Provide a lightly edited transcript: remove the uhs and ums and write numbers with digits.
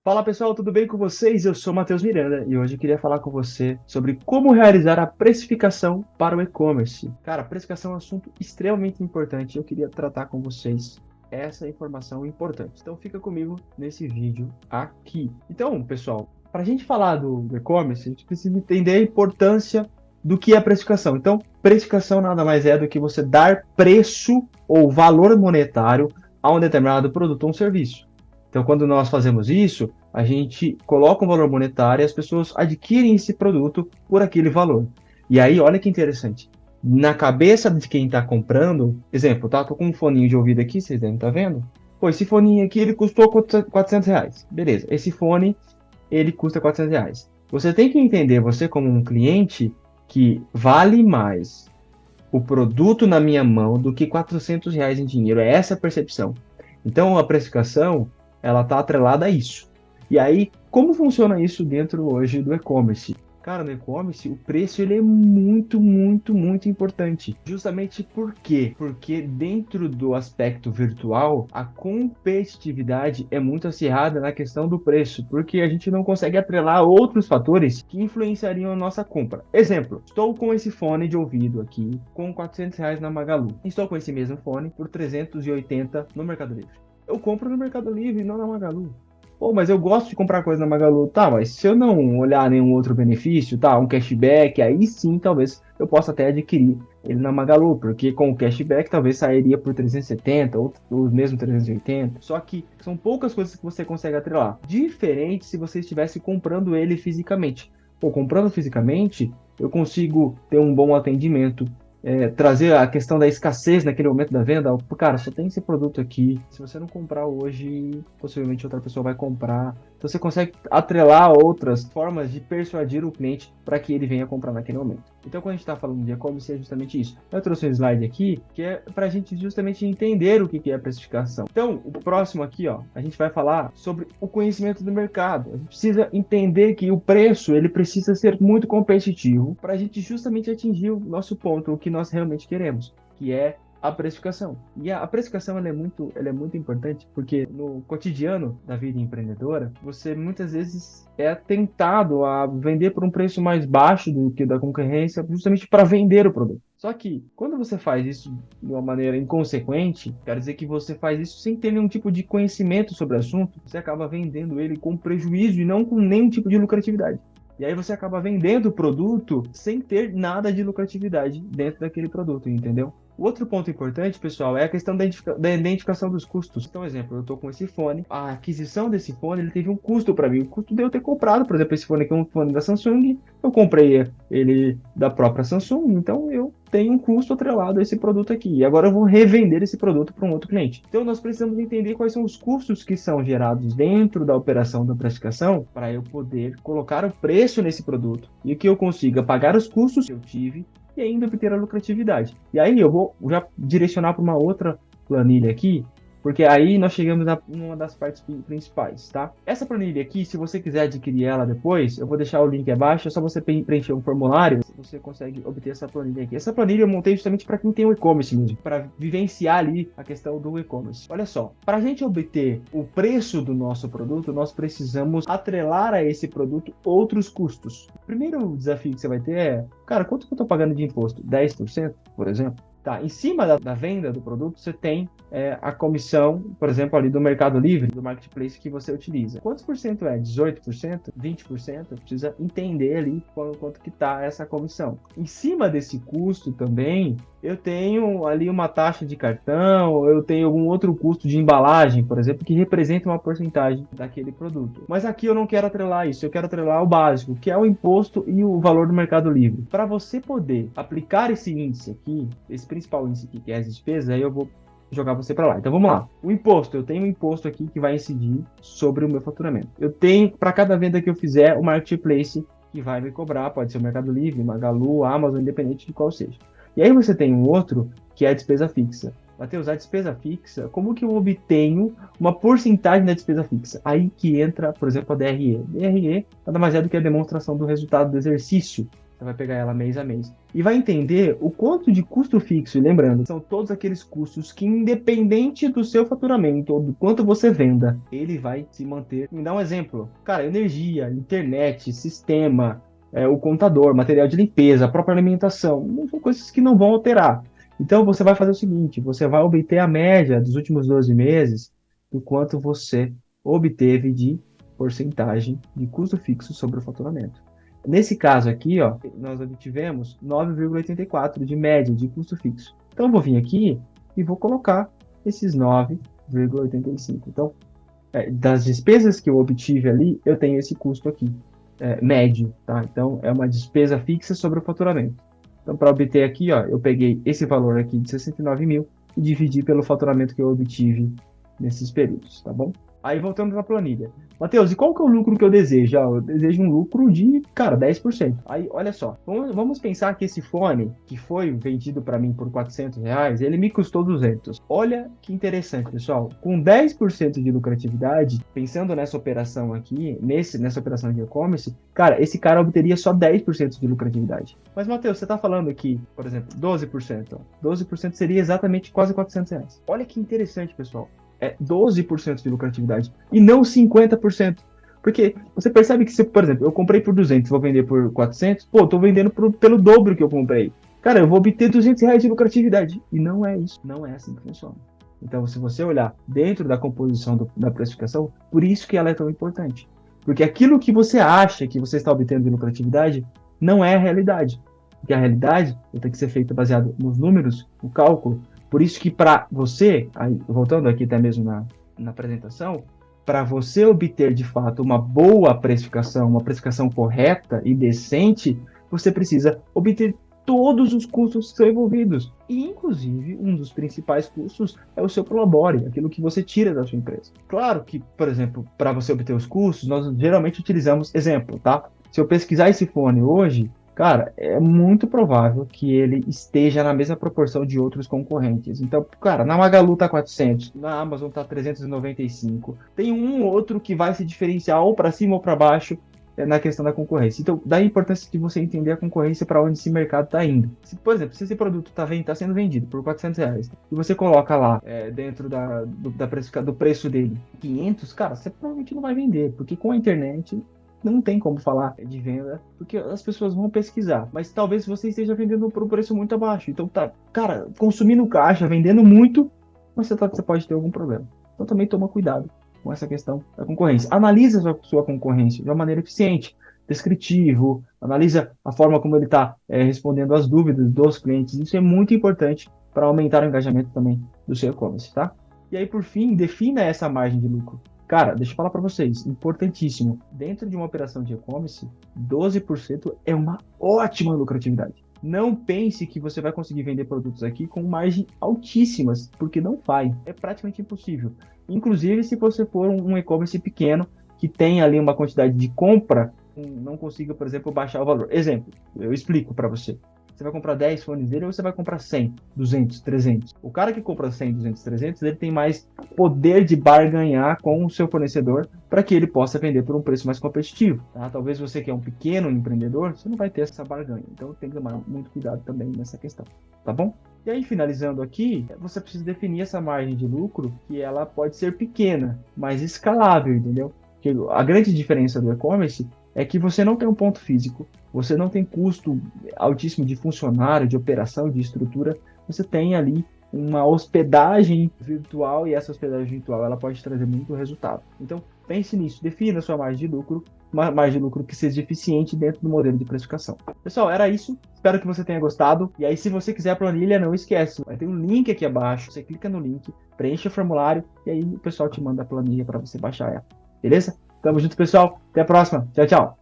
Fala pessoal, tudo bem com vocês? Eu sou Matheus Miranda e hoje eu queria falar com você sobre como realizar a precificação para o e-commerce. Cara, precificação é um assunto extremamente importante e eu queria tratar com vocês essa informação importante. Então fica comigo nesse vídeo aqui. Então, pessoal, para a gente falar do e-commerce, a gente precisa entender a importância do que é a precificação. Então, precificação nada mais é do que você dar preço ou valor monetário a um determinado produto ou um serviço. Então, quando nós fazemos isso, a gente coloca um valor monetário e as pessoas adquirem esse produto por aquele valor. E aí, olha que interessante. Na cabeça de quem está comprando, exemplo, tá? Tô com um foninho de ouvido aqui, vocês devem estar vendo. Pô, esse foninho aqui, ele custou R$ 400. Beleza, esse fone, ele custa R$ 400. Você tem que entender, você como um cliente, que vale mais o produto na minha mão do que R$ 400 em dinheiro. É essa a percepção. Então, a precificação, ela está atrelada a isso. E aí, como funciona isso dentro hoje do e-commerce? Cara, no e-commerce, o preço ele é muito, muito, muito importante. Justamente por quê? Porque dentro do aspecto virtual, a competitividade é muito acirrada na questão do preço, porque a gente não consegue atrelar outros fatores que influenciariam a nossa compra. Exemplo, estou com esse fone de ouvido aqui com R$ 400 na Magalu. Estou com esse mesmo fone por 380 no Mercado Livre. Eu compro no Mercado Livre, não na Magalu. Pô, mas eu gosto de comprar coisa na Magalu. Tá, mas se eu não olhar nenhum outro benefício, tá, um cashback, aí sim, talvez eu possa até adquirir ele na Magalu, porque com o cashback talvez sairia por 370 ou mesmo 380. Só que são poucas coisas que você consegue atrelar. Diferente se você estivesse comprando ele fisicamente. Pô, comprando fisicamente, eu consigo ter um bom atendimento, trazer a questão da escassez naquele momento da venda. Cara, só tem esse produto aqui. Se você não comprar hoje, possivelmente outra pessoa vai comprar. Então você consegue atrelar outras formas de persuadir o cliente para que ele venha comprar naquele momento. Então, quando a gente está falando de e-commerce, é justamente isso. Eu trouxe um slide aqui que é para a gente justamente entender o que é a precificação. Então, o próximo aqui, ó, a gente vai falar sobre o conhecimento do mercado. A gente precisa entender que o preço ele precisa ser muito competitivo para a gente justamente atingir o nosso ponto, o que nós realmente queremos, que é a precificação. E a precificação ela é muito importante porque no cotidiano da vida empreendedora, você muitas vezes é tentado a vender por um preço mais baixo do que da concorrência, justamente para vender o produto. Só que quando você faz isso de uma maneira inconsequente, quer dizer que você faz isso sem ter nenhum tipo de conhecimento sobre o assunto, você acaba vendendo ele com prejuízo e não com nenhum tipo de lucratividade. E aí você acaba vendendo o produto sem ter nada de lucratividade dentro daquele produto, entendeu? O outro ponto importante, pessoal, é a questão da identificação dos custos. Então, exemplo, eu estou com esse fone, a aquisição desse fone, ele teve um custo para mim. O custo de eu ter comprado, por exemplo, esse fone aqui é um fone da Samsung, eu comprei ele da própria Samsung, então eu tenho um custo atrelado a esse produto aqui. E agora eu vou revender esse produto para um outro cliente. Então, nós precisamos entender quais são os custos que são gerados dentro da operação da precificação para eu poder colocar o preço nesse produto e que eu consiga pagar os custos que eu tive e ainda obter a lucratividade. E aí eu vou já direcionar para uma outra planilha aqui, porque aí nós chegamos a uma das partes principais, tá? Essa planilha aqui, se você quiser adquirir ela depois, eu vou deixar o link abaixo, é só você preencher um formulário, você consegue obter essa planilha aqui. Essa planilha eu montei justamente para quem tem o e-commerce mesmo, para vivenciar ali a questão do e-commerce. Olha só, para a gente obter o preço do nosso produto, nós precisamos atrelar a esse produto outros custos. O primeiro desafio que você vai ter é, cara, quanto que eu estou pagando de imposto? 10%, por exemplo? Tá, em cima da venda do produto, você tem a comissão, por exemplo, ali do Mercado Livre, do marketplace que você utiliza. Quantos por cento é? 18%? 20%? Precisa entender ali quanto que está essa comissão. Em cima desse custo também, eu tenho ali uma taxa de cartão, eu tenho algum outro custo de embalagem, por exemplo, que representa uma porcentagem daquele produto. Mas aqui eu não quero atrelar isso, eu quero atrelar o básico, que é o imposto e o valor do Mercado Livre. Para você poder aplicar esse índice aqui, esse principal índice aqui, que é as despesas, aí eu vou jogar você para lá. Então vamos lá. O imposto, eu tenho um imposto aqui que vai incidir sobre o meu faturamento. Eu tenho, para cada venda que eu fizer, o marketplace que vai me cobrar, pode ser o Mercado Livre, Magalu, Amazon, independente de qual seja. E aí você tem um outro, que é a despesa fixa. Matheus, a despesa fixa, como que eu obtenho uma porcentagem da despesa fixa? Aí que entra, por exemplo, a DRE. DRE nada mais é do que a demonstração do resultado do exercício Você vai pegar ela mês a mês. E vai entender o quanto de custo fixo. E lembrando, são todos aqueles custos que, independente do seu faturamento ou do quanto você venda, ele vai se manter. Me dá um exemplo. Cara, energia, internet, sistema, o contador, material de limpeza, a própria alimentação. Não são coisas que não vão alterar. Então, você vai fazer o seguinte, você vai obter a média dos últimos 12 meses do quanto você obteve de porcentagem de custo fixo sobre o faturamento. Nesse caso aqui, ó, nós obtivemos 9,84 de média de custo fixo. Então, eu vou vir aqui e vou colocar esses 9,85. Então, das despesas que eu obtive ali, eu tenho esse custo aqui, médio, tá? Então, é uma despesa fixa sobre o faturamento. Então, para obter aqui, ó, eu peguei esse valor aqui de 69 mil e dividi pelo faturamento que eu obtive nesses períodos, tá bom? Aí, voltando na planilha. Matheus, e qual que é o lucro que eu desejo? Eu desejo um lucro de, cara, 10%. Aí, olha só, vamos pensar que esse fone, que foi vendido para mim por R$ 400, ele me custou 200. Olha que interessante, pessoal. Com 10% de lucratividade, pensando nessa operação aqui, nessa operação de e-commerce, cara, esse cara obteria só 10% de lucratividade. Mas, Matheus, você está falando aqui, por exemplo, 12%. 12% seria exatamente quase R$ 400. Olha que interessante, pessoal. 12% de lucratividade e não 50%. Porque você percebe que, se, por exemplo, eu comprei por 200, vou vender por 400, pô, tô vendendo pelo dobro que eu comprei. Cara, eu vou obter R$ 200 de lucratividade. E não é isso. Não é assim que funciona. Então, se você olhar dentro da composição da precificação, por isso que ela é tão importante. Porque aquilo que você acha que você está obtendo de lucratividade não é a realidade. Porque a realidade tem que ser feita baseada nos números, no cálculo. Por isso que para você, aí, voltando aqui até mesmo na apresentação, para você obter de fato uma boa precificação, uma precificação correta e decente, você precisa obter todos os custos que são envolvidos. E, inclusive, um dos principais custos é o seu prolabore, aquilo que você tira da sua empresa. Claro que, por exemplo, para você obter os custos, nós geralmente utilizamos exemplo, tá? Se eu pesquisar esse fone hoje, cara, é muito provável que ele esteja na mesma proporção de outros concorrentes. Então, cara, na Magalu tá 400, na Amazon tá 395. Tem um ou outro que vai se diferenciar ou para cima ou para baixo na questão da concorrência. Então, dá a importância de você entender a concorrência para onde esse mercado está indo. Por exemplo, se esse produto está sendo vendido por R$ 400 e você coloca lá dentro do preço dele 500, cara, você provavelmente não vai vender, porque com a internet não tem como falar de venda, porque as pessoas vão pesquisar. Mas talvez você esteja vendendo por um preço muito abaixo. Então, tá, cara, consumindo caixa, vendendo muito, mas você pode ter algum problema. Então, também toma cuidado com essa questão da concorrência. Analisa a sua concorrência de uma maneira eficiente, descritivo, analisa a forma como ele está respondendo às dúvidas dos clientes. Isso é muito importante para aumentar o engajamento também do seu e-commerce, tá? E aí, por fim, defina essa margem de lucro. Cara, deixa eu falar para vocês, importantíssimo. Dentro de uma operação de e-commerce, 12% é uma ótima lucratividade. Não pense que você vai conseguir vender produtos aqui com margens altíssimas, porque não vai. É praticamente impossível. Inclusive, se você for um e-commerce pequeno, que tem ali uma quantidade de compra, não consiga, por exemplo, baixar o valor. Exemplo, eu explico para você. Você vai comprar 10 fones dele ou você vai comprar 100, 200, 300? O cara que compra 100, 200, 300, ele tem mais poder de barganhar com o seu fornecedor para que ele possa vender por um preço mais competitivo. Tá? Talvez você que é um pequeno empreendedor, você não vai ter essa barganha. Então tem que tomar muito cuidado também nessa questão, tá bom? E aí, finalizando aqui, você precisa definir essa margem de lucro, que ela pode ser pequena, mas escalável, entendeu? Porque a grande diferença do e-commerce é que você não tem um ponto físico, você não tem custo altíssimo de funcionário, de operação, de estrutura, você tem ali uma hospedagem virtual e essa hospedagem virtual ela pode trazer muito resultado. Então, pense nisso, defina a sua margem de lucro, uma margem de lucro que seja eficiente dentro do modelo de precificação. Pessoal, era isso. Espero que você tenha gostado. E aí, se você quiser a planilha, não esquece. Vai ter um link aqui abaixo. Você clica no link, preenche o formulário e aí o pessoal te manda a planilha para você baixar ela. Beleza? Tamo junto, pessoal. Até a próxima. Tchau, tchau.